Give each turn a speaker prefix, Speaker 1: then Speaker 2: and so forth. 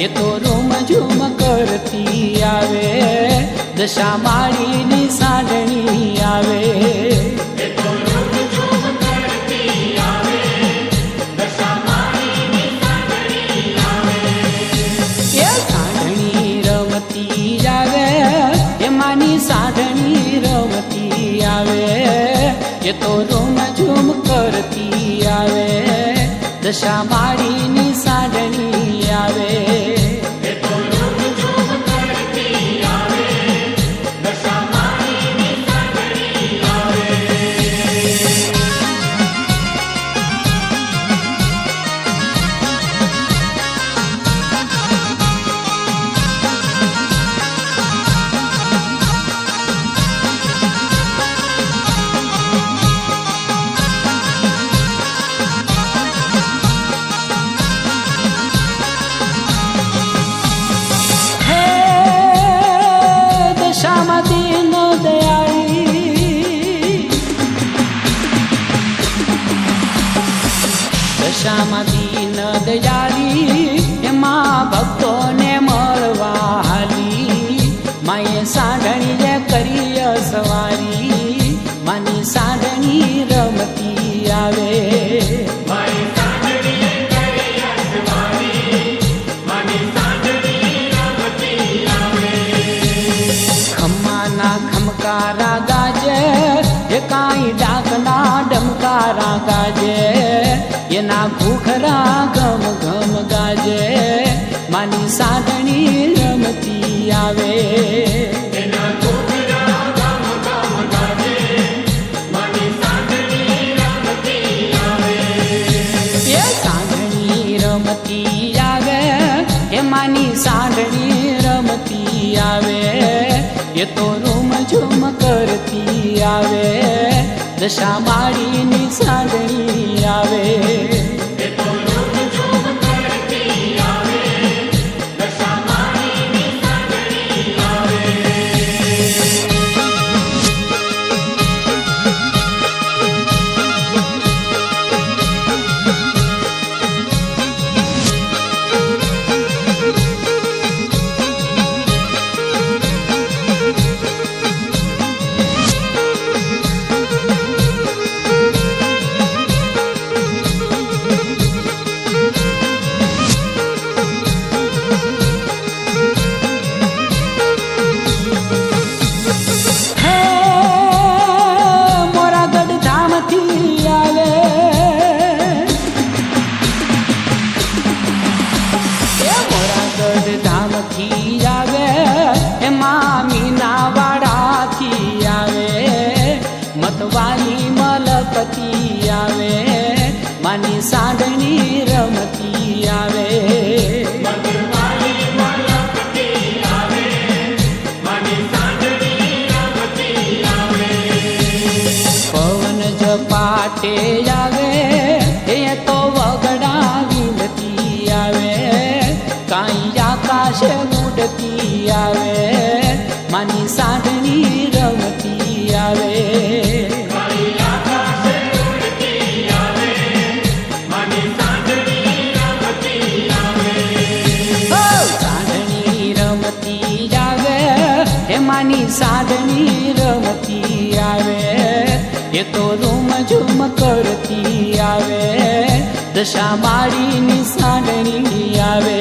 Speaker 1: એ તો room zoom કરતી આવે દશા માળીની સાંઢણી આવે સાંઢણી રમતી આવે એ તો રૂમ ઝૂમ કરતી આવે દશા માળીની સાંઢણી આવે દશામાં દીન દયાળી એમાં ભક્તોને મળવા હાલી માએ સાંઢણીએ કરી સવારી માની સાંઢણી રમતી આવે ખમ્માના ખમકારા ગાજે એ કાંઈ ડાકના ડમકારા ગાજે એના ઘૂખરા ઘમ ઘમ ગાજે માની સાંઢણી રમતી આવે એ સાંઢણી રમતી આવે એ માની સાંઢણી રમતી આવે એ તો રૂમ ઝૂમ કરતી આવે દશા માળીની સાંઢણી આવે મતવાલી મલકતી આવે માની સાંઢણી રમતી આવે પવન ઝપાટે આવે એ તો વગડા વિંધતી આવે કાંઈ આકાશે ઉડતી આવે માની સાંઢણી રમતી આવે માની સાંઢણી રમતી આવે એ તો રૂમ ઝૂમ કરતી આવે દશા માળીની સાંઢણી આવે